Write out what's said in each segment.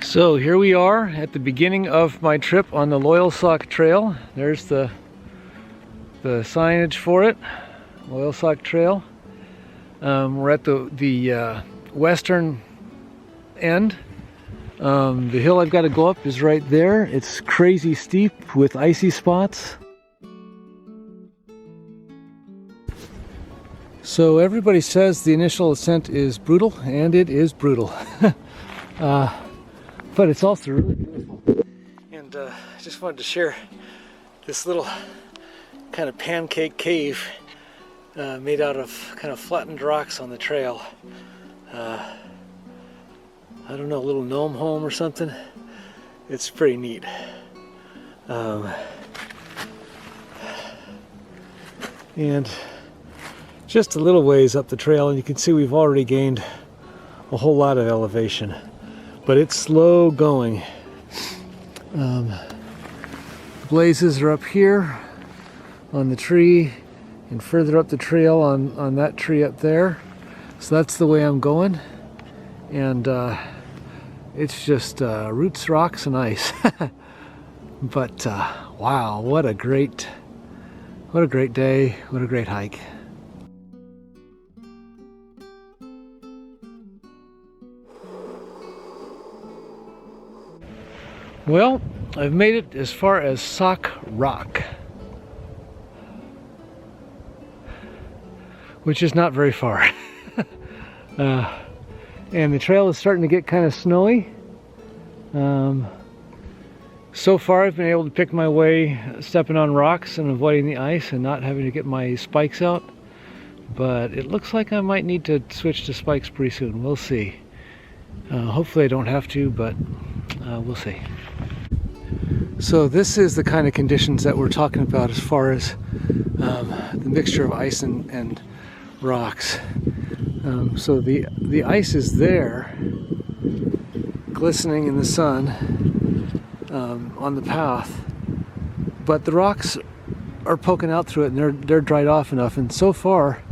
So here we are at the beginning of my trip on the Loyalsock Trail. There's the signage for it, Loyalsock Trail. We're at the western end. The hill I've got to go up is right there. It's crazy steep with icy spots. So everybody says the initial ascent is brutal, and it is brutal. But it's also really beautiful. And I just wanted to share this little kind of pancake cave made out of kind of flattened rocks on the trail. I don't know, a little gnome home or something. It's pretty neat. And just a little ways up the trail, and you can see we've already gained a whole lot of elevation. But it's slow going. Blazes are up here on the tree and further up the trail on that tree up there. So that's the way I'm going. And it's just roots, rocks, and ice. But wow, what a great day, what a great hike. Well, I've made it as far as Sock Rock, which is not very far. And the trail is starting to get kind of snowy. So far I've been able to pick my way stepping on rocks and avoiding the ice and not having to get my spikes out. But it looks like I might need to switch to spikes pretty soon. We'll see. Hopefully I don't have to, but we'll see. So this is the kind of conditions that we're talking about as far as the mixture of ice and rocks. So the ice is there, glistening in the sun on the path, but the rocks are poking out through it, and they're dried off enough. And so far,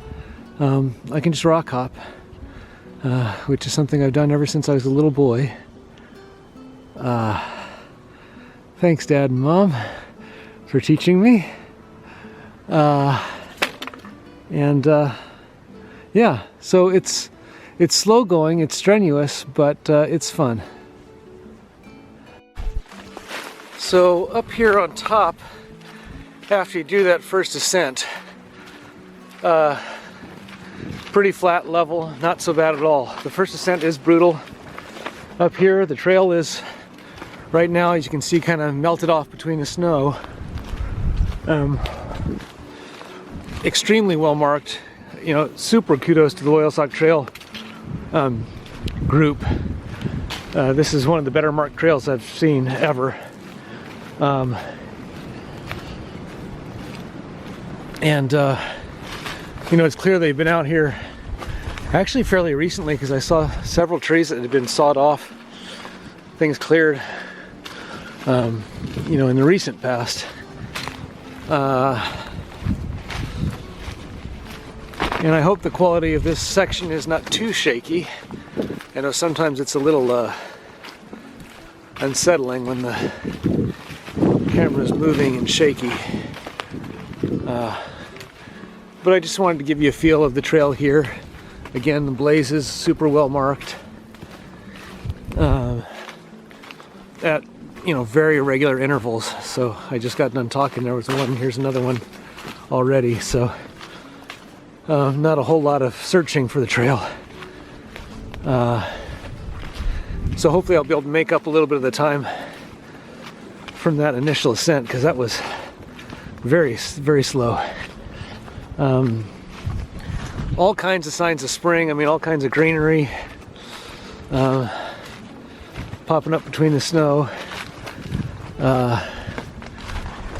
I can just rock hop, which is something I've done ever since I was a little boy. Thanks, Dad and Mom, for teaching me. Yeah, so it's slow going, it's strenuous, but it's fun. So up here on top, after you do that first ascent, pretty flat level, not so bad at all. The first ascent is brutal. Up here, the trail is, right now, as you can see, kind of melted off between the snow. Extremely well marked. You know, super kudos to the Loyalsock Trail group. This is one of the better marked trails I've seen ever. You know, it's clear they've been out here actually fairly recently, because I saw several trees that had been sawed off, things cleared, you know, in the recent past. And I hope the quality of this section is not too shaky. I know sometimes it's a little unsettling when the camera's moving and shaky. But I just wanted to give you a feel of the trail here. Again, the blazes super well marked. At, you know, very irregular intervals. So I just got done talking. There was one, here's another one already. So not a whole lot of searching for the trail. So hopefully I'll be able to make up a little bit of the time from that initial ascent, because that was very, very slow. All kinds of signs of spring. I mean, all kinds of greenery popping up between the snow.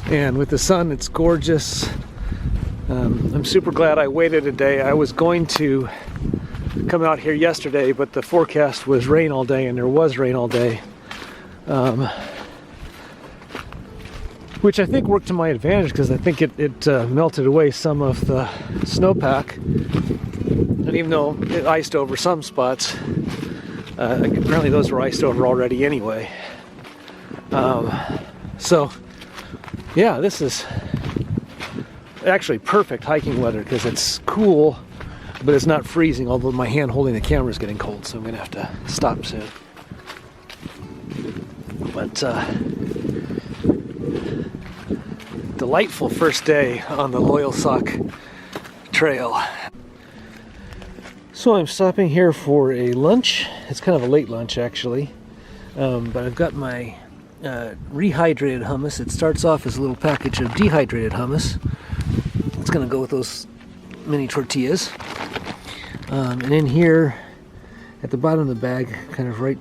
And with the sun, it's gorgeous. I'm super glad I waited a day. I was going to come out here yesterday, but the forecast was rain all day, and there was rain all day. Which I think worked to my advantage, because I think it melted away some of the snowpack. And even though it iced over some spots, Apparently those were iced over already anyway. So yeah, this is actually perfect hiking weather because it's cool, but it's not freezing, although my hand holding the camera is getting cold, so I'm gonna have to stop soon. But delightful first day on the Loyalsock Trail. So I'm stopping here for a lunch. It's kind of a late lunch actually, but I've got my rehydrated hummus. It starts off as a little package of dehydrated hummus. It's gonna go with those mini tortillas. And in here at the bottom of the bag, kind of right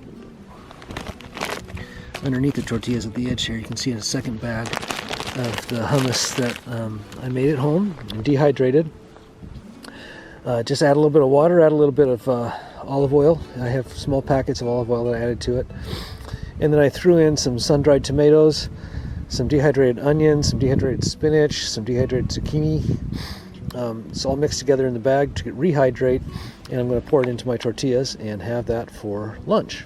underneath the tortillas at the edge here, you can see a second bag of the hummus that I made at home and dehydrated. Just add a little bit of water, add a little bit of olive oil. I have small packets of olive oil that I added to it. And then I threw in some sun-dried tomatoes, some dehydrated onions, some dehydrated spinach, some dehydrated zucchini. It's all mixed together in the bag to rehydrate, and I'm going to pour it into my tortillas and have that for lunch.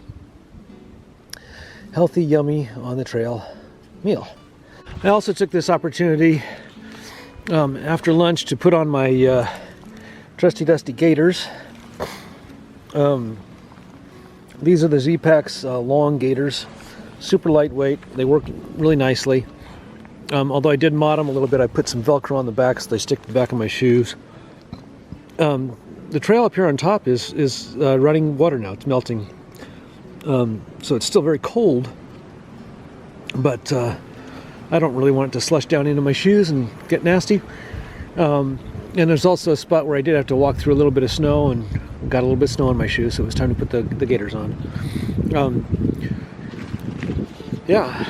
Healthy, yummy, on the trail meal. I also took this opportunity after lunch to put on my trusty dusty gaiters. These are the Z-Packs long gaiters, super lightweight. They work really nicely. Although I did mod them a little bit, I put some Velcro on the back so they stick to the back of my shoes. The trail up here on top is running water now. It's melting. So it's still very cold, but I don't really want it to slush down into my shoes and get nasty. And there's also a spot where I did have to walk through a little bit of snow and got a little bit of snow on my shoes, so it was time to put the gaiters on. Yeah,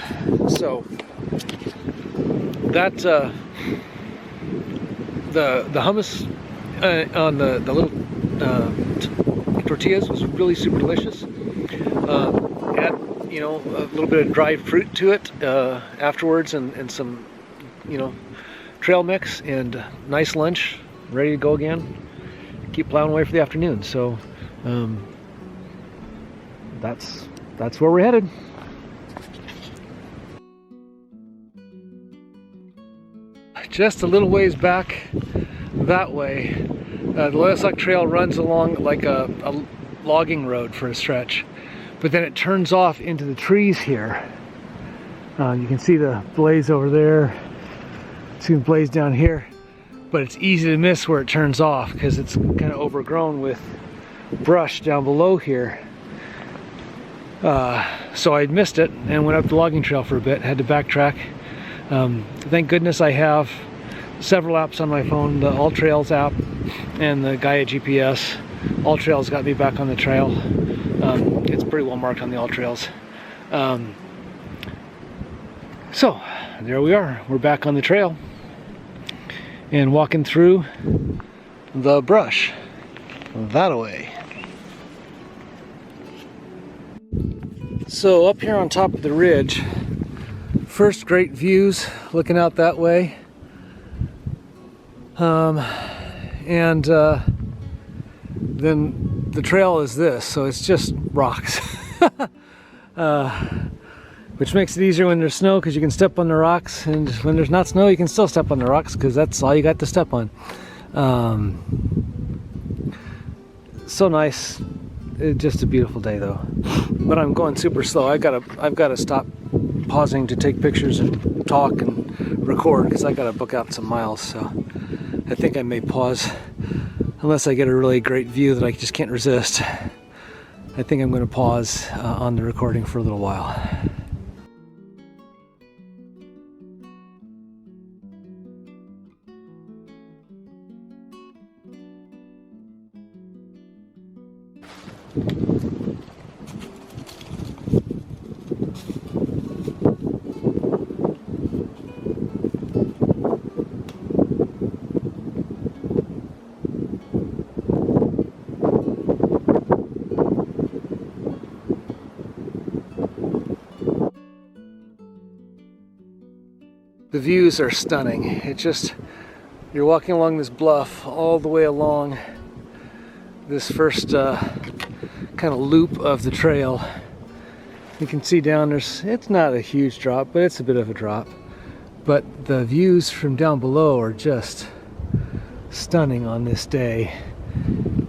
so that the hummus on the little tortillas was really super delicious. Add a little bit of dried fruit to it afterwards, and some trail mix, and nice lunch, ready to go again. Keep plowing away for the afternoon. So that's where we're headed. Just a little ways back that way, the Loyalsock Trail runs along like a logging road for a stretch, but then it turns off into the trees here. You can see the blaze over there, see the blaze down here, but it's easy to miss where it turns off because it's kind of overgrown with brush down below here. So I missed it and went up the logging trail for a bit, had to backtrack. Thank goodness I have several apps on my phone, the All Trails app and the Gaia GPS. All Trails got me back on the trail. It's pretty well marked on the All Trails. So there we are, we're back on the trail and walking through the brush that way. So up here on top of the ridge, first great views looking out that way, and then the trail is this, so it's just rocks. Which makes it easier when there's snow because you can step on the rocks, and when there's not snow you can still step on the rocks because that's all you got to step on. So nice. It's just a beautiful day though, but I'm going super slow. I've got to stop pausing to take pictures and talk and record because I got to book out some miles. So I think I may pause unless I get a really great view that I just can't resist. I think I'm going to pause on the recording for a little while. The views are stunning. It just, you're walking along this bluff all the way along this first kind of loop of the trail. You can see down it's not a huge drop, but it's a bit of a drop. But the views from down below are just stunning on this day.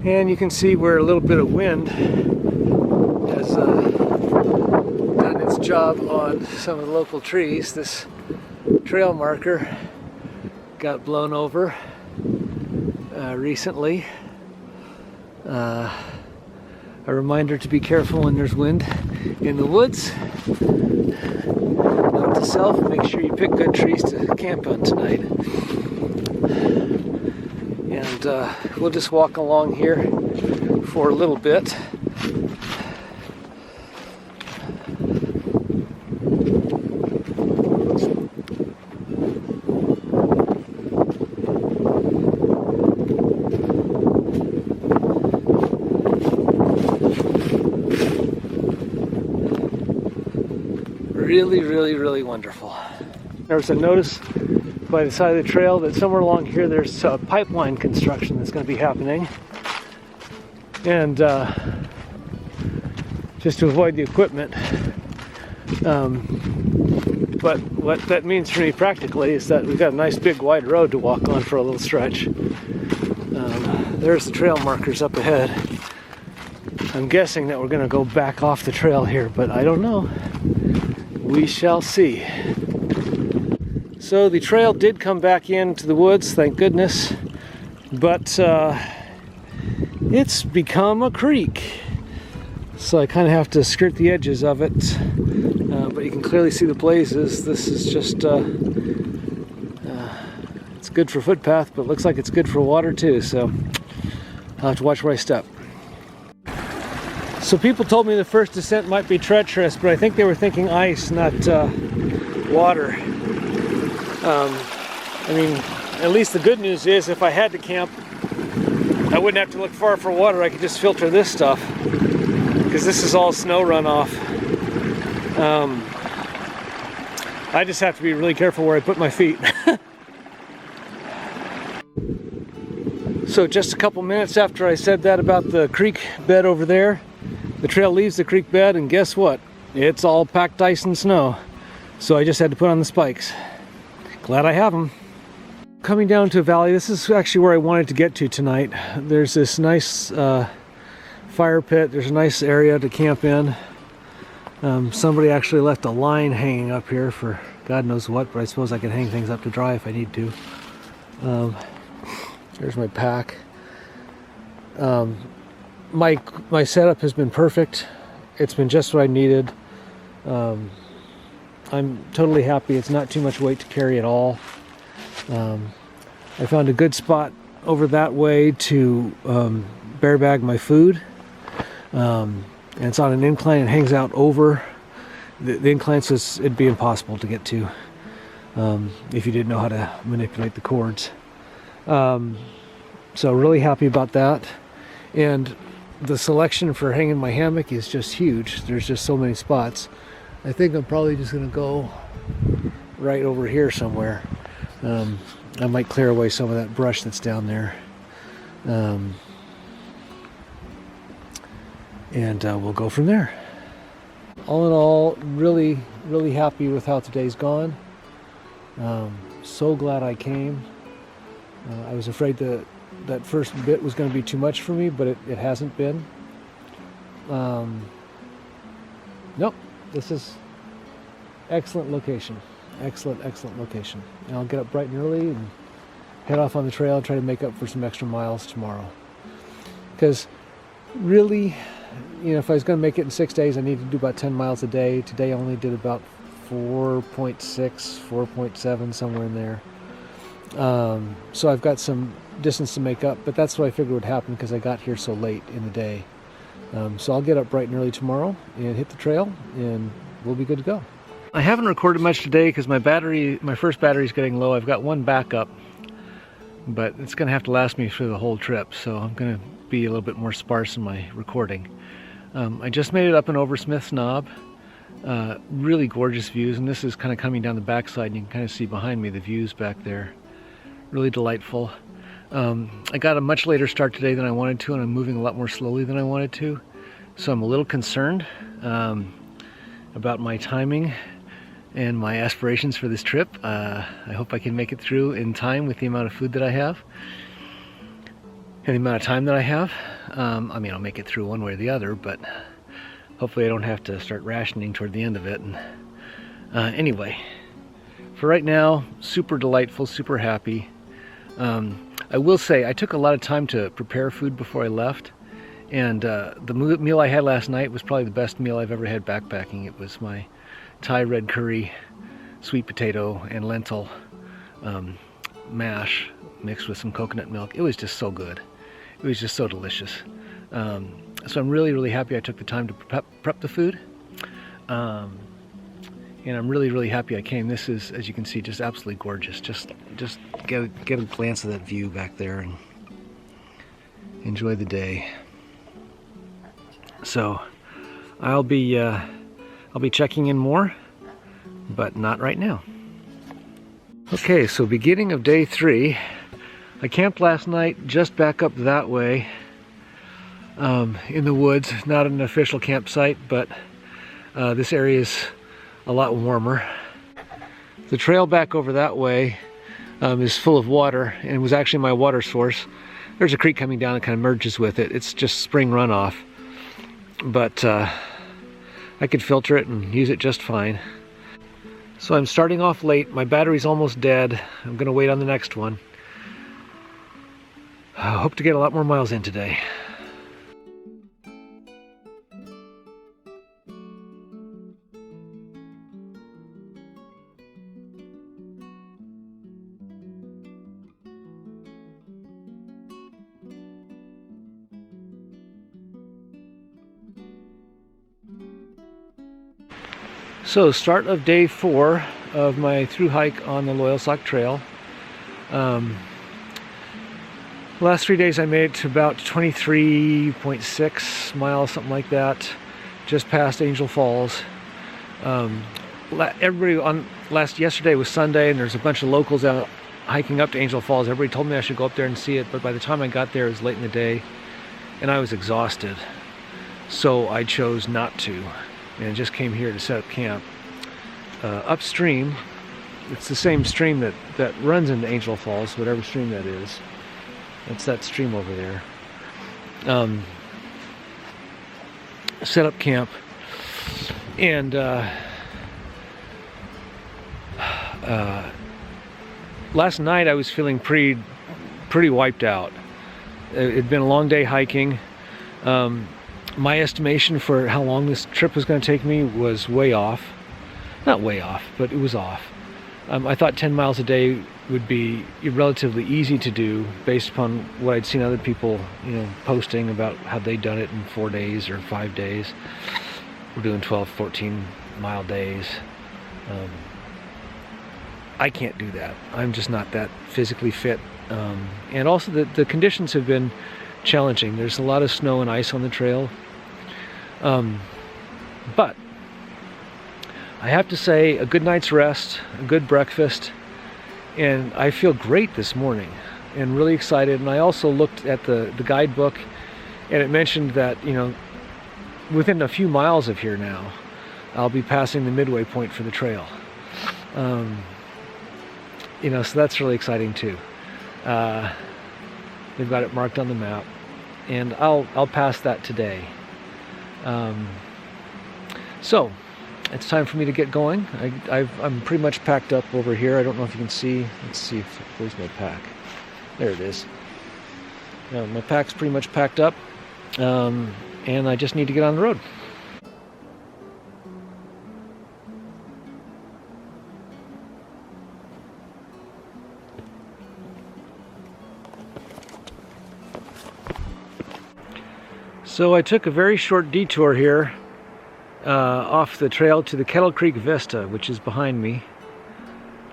And you can see where a little bit of wind has done its job on some of the local trees. This trail marker got blown over recently. A reminder to be careful when there's wind in the woods. Note to self, make sure you pick good trees to camp on tonight. And we'll just walk along here for a little bit. Really wonderful. There was a notice by the side of the trail that somewhere along here there's pipeline construction that's going to be happening, and just to avoid the equipment. But what that means for me practically is that we've got a nice big wide road to walk on for a little stretch. There's the trail markers up ahead. I'm guessing that we're going to go back off the trail here, but I don't know. We shall see. So the trail did come back into the woods, thank goodness, but it's become a creek. So I kind of have to skirt the edges of it, but you can clearly see the blazes. This is just, it's good for footpath, but it looks like it's good for water too, so I'll have to watch where I step. So people told me the first descent might be treacherous, but I think they were thinking ice, not water. I mean, at least the good news is if I had to camp, I wouldn't have to look far for water. I could just filter this stuff, because this is all snow runoff. I just have to be really careful where I put my feet. So just a couple minutes after I said that about the creek bed over there, the trail leaves the creek bed, and guess what? It's all packed ice and snow. So I just had to put on the spikes. Glad I have them. Coming down to a valley, this is actually where I wanted to get to tonight. There's this nice fire pit. There's a nice area to camp in. Somebody actually left a line hanging up here for God knows what, but I suppose I can hang things up to dry if I need to. There's my pack. My setup has been perfect. It's been just what I needed. I'm totally happy. It's not too much weight to carry at all. I found a good spot over that way to bear bag my food. And it's on an incline. It hangs out over the incline, so it'd be impossible to get to if you didn't know how to manipulate the cords. So really happy about that. And the selection for hanging my hammock is just huge. There's just so many spots. I think I'm probably just going to go right over here somewhere. I might clear away some of that brush that's down there. And we'll go from there. All in all, really happy with how today's gone. So glad I came. I was afraid that first bit was going to be too much for me, but it hasn't been. Nope, this is excellent location. Excellent location. And I'll get up bright and early and head off on the trail and try to make up for some extra miles tomorrow. Because really, you know, if I was going to make it in 6 days, I need to do about 10 miles a day. Today I only did about 4.6, 4.7, somewhere in there. So I've got some distance to make up, but that's what I figured would happen because I got here so late in the day. So I'll get up bright and early tomorrow and hit the trail, and we'll be good to go. I haven't recorded much today because my first battery is getting low. I've got one backup, but it's going to have to last me through the whole trip, so I'm going to be a little bit more sparse in my recording. I just made it up in Oversmith's Knob. Really gorgeous views, and this is kind of coming down the backside, and you can kind of see behind me the views back there. Really delightful. I got a much later start today than I wanted to, and I'm moving a lot more slowly than I wanted to. So I'm a little concerned about my timing and my aspirations for this trip. I hope I can make it through in time with the amount of food that I have and the amount of time that I have. I mean, I'll make it through one way or the other, but hopefully I don't have to start rationing toward the end of it. And anyway, for right now, super delightful, super happy. I will say I took a lot of time to prepare food before I left, and the meal I had last night was probably the best meal I've ever had backpacking. It was my Thai red curry, sweet potato, and lentil mash mixed with some coconut milk. It was just so good. It was just so delicious. So I'm really, really happy I took the time to prep the food. And I'm really, really happy I came. This is, as you can see, just absolutely gorgeous. Just get a glance of that view back there and enjoy the day. So I'll be checking in more, but not right now. Okay, so beginning of day 3. I camped last night just back up that way in the woods. Not an official campsite, but this area is a lot warmer. The trail back over that way is full of water, and it was actually my water source. There's a creek coming down and kind of merges with it. It's just spring runoff, but I could filter it and use it just fine. So I'm starting off late. My battery's almost dead. I'm gonna wait on the next one. I hope to get a lot more miles in today. So, start of day 4 of my through hike on the Loyalsock Trail. Last 3 days I made it to about 23.6 miles, something like that, just past Angel Falls. Yesterday was Sunday, and there's a bunch of locals out hiking up to Angel Falls. Everybody told me I should go up there and see it, but by the time I got there it was late in the day and I was exhausted, so I chose not to and just came here to set up camp. Upstream, it's the same stream that runs into Angel Falls, whatever stream that is. It's that stream over there. Set up camp, and last night I was feeling pretty wiped out. It'd been a long day hiking. My estimation for how long this trip was going to take me was way off. Not way off, but it was off. I thought 10 miles a day would be relatively easy to do based upon what I'd seen other people, posting about how they'd done it in 4 days or 5 days. We're doing 12, 14 mile days. I can't do that. I'm just not that physically fit. And also the conditions have been challenging. There's a lot of snow and ice on the trail. But I have to say, a good night's rest, a good breakfast, and I feel great this morning and really excited. And I also looked at the guidebook, and it mentioned that, within a few miles of here now, I'll be passing the midway point for the trail. So that's really exciting too. They've got it marked on the map, and I'll pass that today. So it's time for me to get going. I'm pretty much packed up over here. I don't know if you can see. Let's see where's my pack. There it is. My pack's pretty much packed up, and I just need to get on the road. So I took a very short detour here off the trail to the Kettle Creek Vista, which is behind me.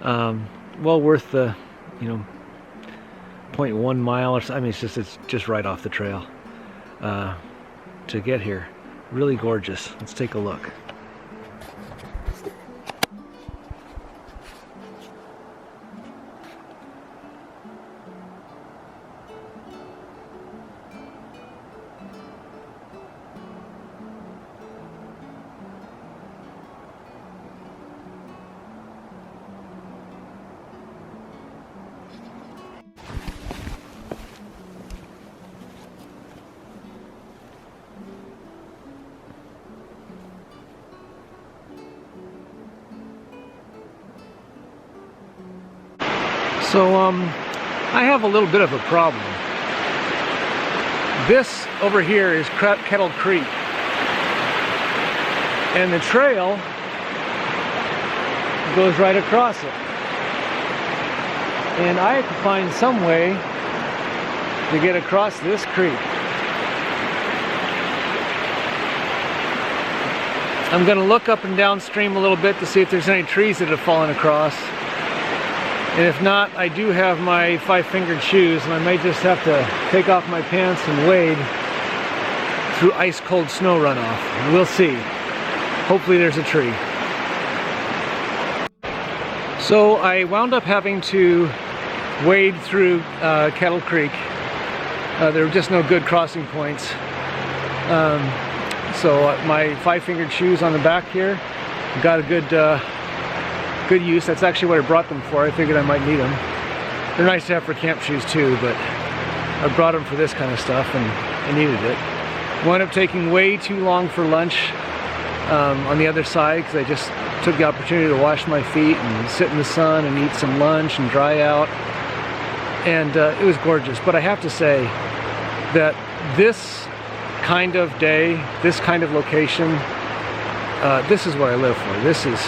Well worth the 0.1 mile or so. I mean, it's just right off the trail to get here. Really gorgeous. Let's take a look. So I have a little bit of a problem. This over here is Kettle Creek, and the trail goes right across it. And I have to find some way to get across this creek. I'm going to look up and downstream a little bit to see if there's any trees that have fallen across. And if not, I do have my 5-fingered shoes, and I might just have to take off my pants and wade through ice-cold snow runoff. We'll see. Hopefully there's a tree. So I wound up having to wade through Kettle Creek. There were just no good crossing points. So my 5-fingered shoes on the back here got a good use. That's actually what I brought them for. I figured I might need them. They're nice to have for camp shoes too, but I brought them for this kind of stuff, and I needed it. Wound up taking way too long for lunch on the other side, because I just took the opportunity to wash my feet and sit in the sun and eat some lunch and dry out. And it was gorgeous. But I have to say that this kind of day, this kind of location, this is what I live for. This is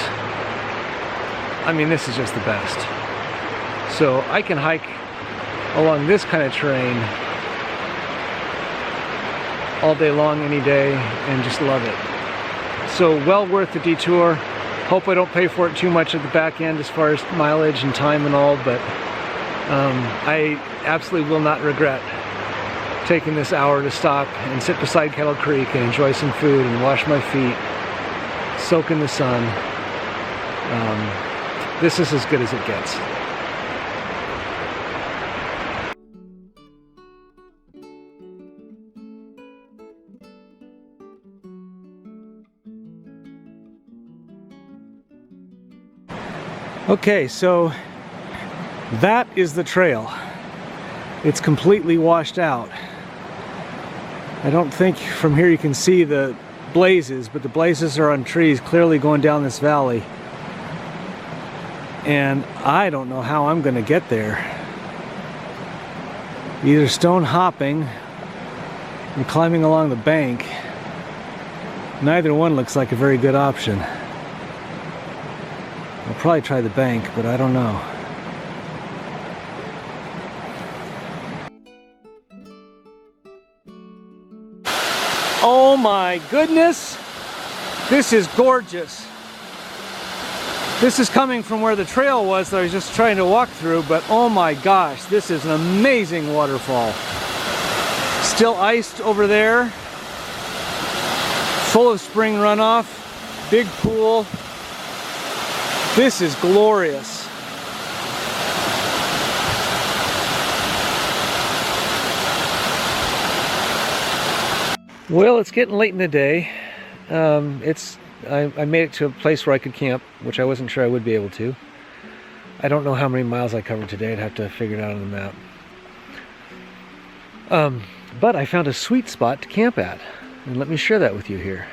just the best. So I can hike along this kind of terrain all day long, any day, and just love it. So well worth the detour. Hope I don't pay for it too much at the back end as far as mileage and time and all, but I absolutely will not regret taking this hour to stop and sit beside Kettle Creek and enjoy some food and wash my feet, soak in the sun. This is as good as it gets. Okay, so that is the trail. It's completely washed out. I don't think from here you can see the blazes, but the blazes are on trees clearly going down this valley. And I don't know how I'm going to get there. Either stone hopping and climbing along the bank. Neither one looks like a very good option. I'll probably try the bank, but I don't know. Oh my goodness! This is gorgeous. This is coming from where the trail was that I was just trying to walk through, but oh my gosh, this is an amazing waterfall. Still iced over there. Full of spring runoff. Big pool. This is glorious. Well, it's getting late in the day. I made it to a place where I could camp, which I wasn't sure I would be able to. I don't know how many miles I covered today. I'd have to figure it out on the map. But I found a sweet spot to camp at, and let me share that with you here.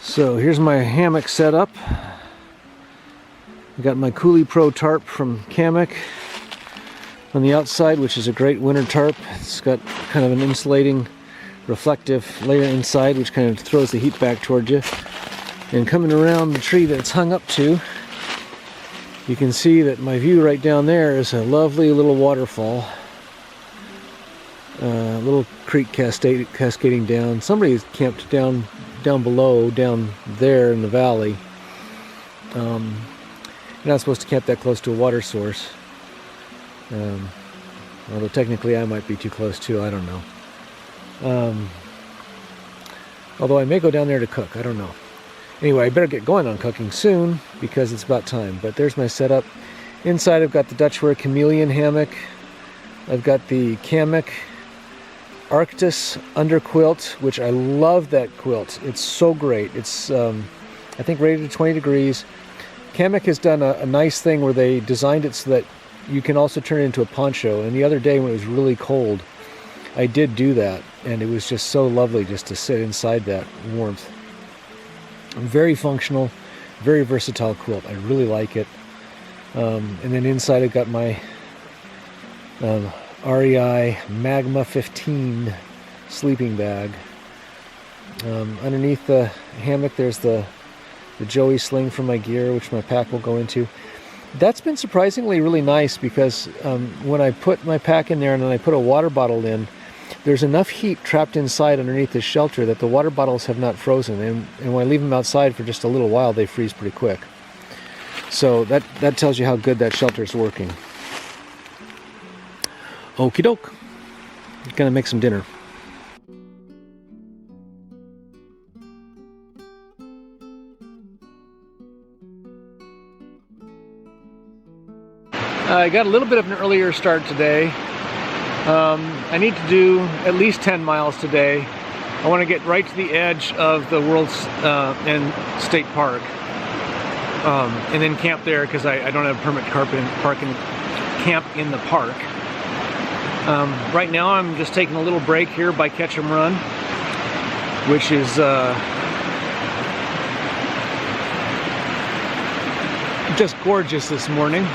So here's my hammock setup. I got my Coulee Pro tarp from Kamek on the outside, which is a great winter tarp. It's got kind of an insulating reflective layer inside, which kind of throws the heat back towards you. And coming around the tree that it's hung up to, you can see that my view right down there is a lovely little waterfall. Little creek cascading down. Somebody's camped down below, down there in the valley. You're not supposed to camp that close to a water source. Although technically I might be too close too, I don't know. Although I may go down there to cook, I don't know. Anyway, I better get going on cooking soon because it's about time. But there's my setup. Inside I've got the Dutchware Chameleon hammock. I've got the Kamek Arctis underquilt, which I love that quilt. It's so great. It's I think rated to 20 degrees. Kamek has done a nice thing where they designed it so that you can also turn it into a poncho. And the other day when it was really cold, I did do that, and it was just so lovely just to sit inside that warmth. Very functional, very versatile quilt. I really like it. And then inside I've got my REI Magma 15 sleeping bag. Underneath the hammock there's the Joey sling for my gear, which my pack will go into. That's been surprisingly really nice because when I put my pack in there and then I put a water bottle in, there's enough heat trapped inside underneath this shelter that the water bottles have not frozen, and when I leave them outside for just a little while they freeze pretty quick. So that tells you how good that shelter is working. Okie doke. Gonna make some dinner. I got a little bit of an earlier start today. I need to do at least 10 miles today. I want to get right to the edge of the World's End State Park, and then camp there because I don't have permit camp in the park. Right now I'm just taking a little break here by Ketchum Run, which is just gorgeous this morning.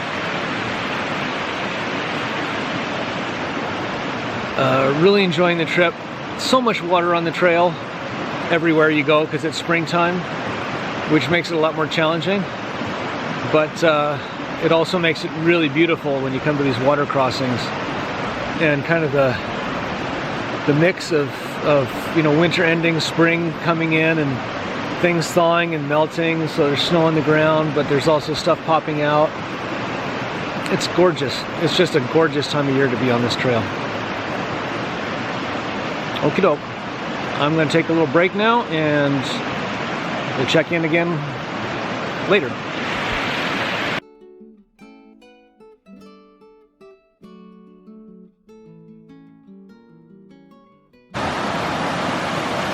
Really enjoying the trip. So much water on the trail everywhere you go because it's springtime, which makes it a lot more challenging. But it also makes it really beautiful when you come to these water crossings, and kind of the mix of winter ending, spring coming in, and things thawing and melting. So there's snow on the ground, but there's also stuff popping out. It's gorgeous. It's just a gorgeous time of year to be on this trail. Okie doke. I'm going to take a little break now and we'll check in again later.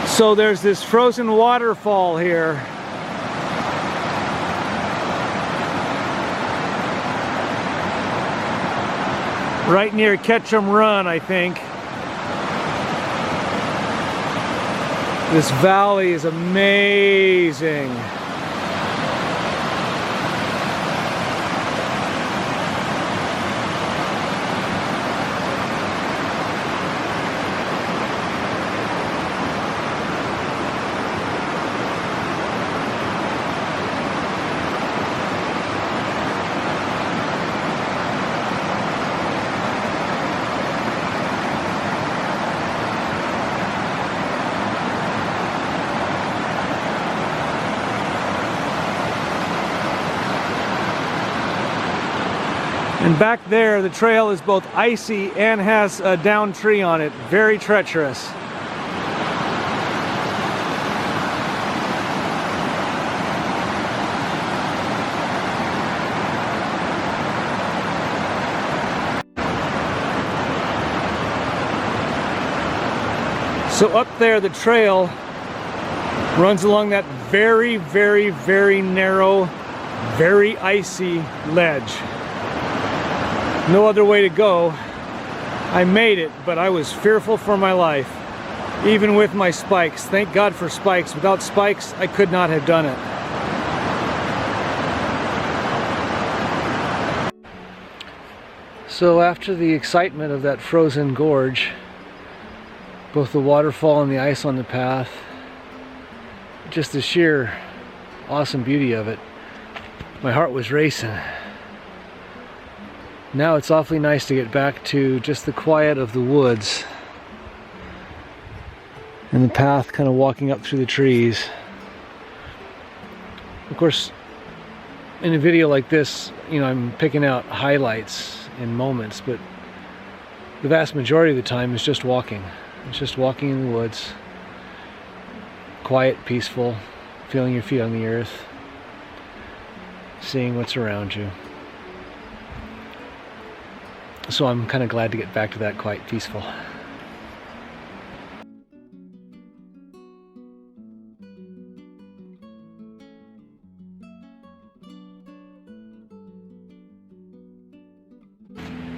So there's this frozen waterfall here. Right near Ketchum Run, I think. This valley is amazing. And back there, the trail is both icy and has a downed tree on it. Very treacherous. So up there, the trail runs along that very, very, very narrow, very icy ledge. No other way to go. I made it, but I was fearful for my life, even with my spikes. Thank God for spikes. Without spikes, I could not have done it. So after the excitement of that frozen gorge, both the waterfall and the ice on the path, just the sheer awesome beauty of it, my heart was racing. Now it's awfully nice to get back to just the quiet of the woods and the path kind of walking up through the trees. Of course, in a video like this, I'm picking out highlights and moments, but the vast majority of the time is just walking. It's just walking in the woods, quiet, peaceful, feeling your feet on the earth, seeing what's around you. So I'm kind of glad to get back to that quite peaceful.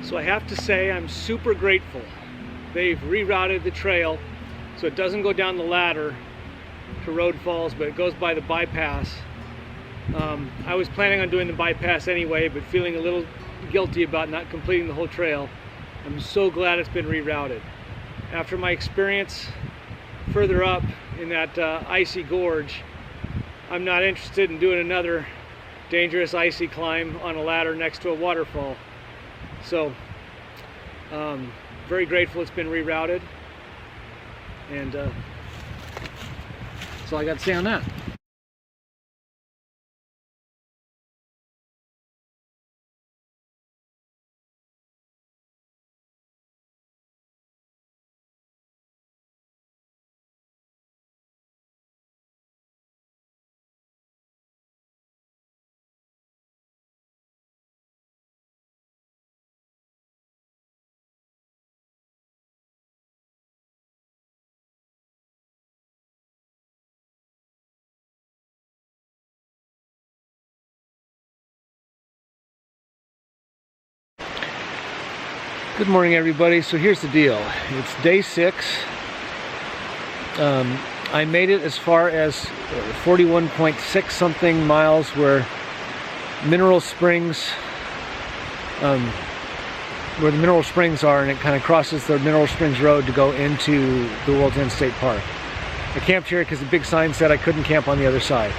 So I have to say I'm super grateful. They've rerouted the trail so it doesn't go down the ladder to Road Falls, but it goes by the bypass. I was planning on doing the bypass anyway, but feeling a little guilty about not completing the whole trail. I'm so glad it's been rerouted. After my experience further up in that icy gorge, I'm not interested in doing another dangerous icy climb on a ladder next to a waterfall. So, very grateful it's been rerouted, and that's all I got to say on that. Good morning, everybody. So here's the deal. It's day 6. I made it as far as 41.6 something miles where Mineral Springs, where the Mineral Springs are, and it kind of crosses the Mineral Springs Road to go into the World's End State Park. I camped here because the big sign said I couldn't camp on the other side,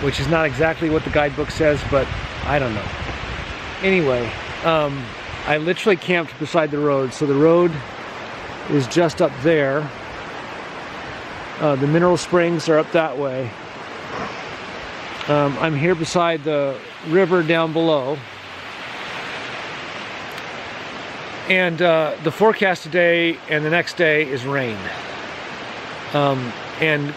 which is not exactly what the guidebook says, but I don't know. Anyway, I literally camped beside the road, so the road is just up there. The Mineral Springs are up that way. I'm here beside the river down below. And the forecast today and the next day is rain. And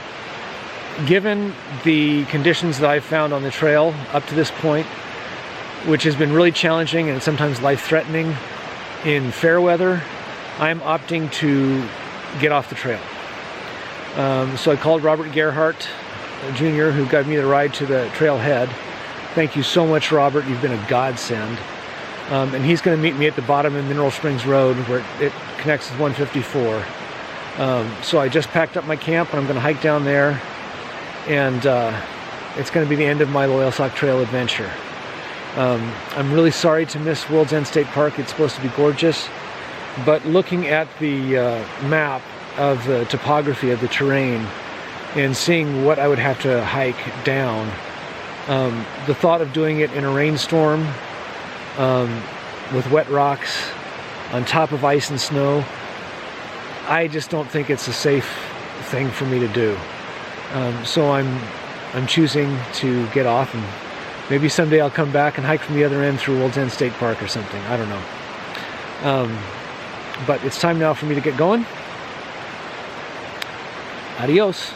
given the conditions that I've found on the trail up to this point, which has been really challenging and sometimes life-threatening in fair weather, I'm opting to get off the trail. So I called Robert Gerhardt Jr., who got me the ride to the trailhead. Thank you so much, Robert. You've been a godsend. And he's going to meet me at the bottom of Mineral Springs Road where it connects with 154. So I just packed up my camp and I'm going to hike down there, and it's going to be the end of my Loyalsock Trail adventure. I'm really sorry to miss World's End State Park. It's supposed to be gorgeous, but looking at the map of the topography of the terrain and seeing what I would have to hike down, the thought of doing it in a rainstorm with wet rocks on top of ice and snow, I just don't think it's a safe thing for me to do. So I'm choosing to get off, and maybe someday I'll come back and hike from the other end through World's End State Park or something. I don't know. But it's time now for me to get going. Adios.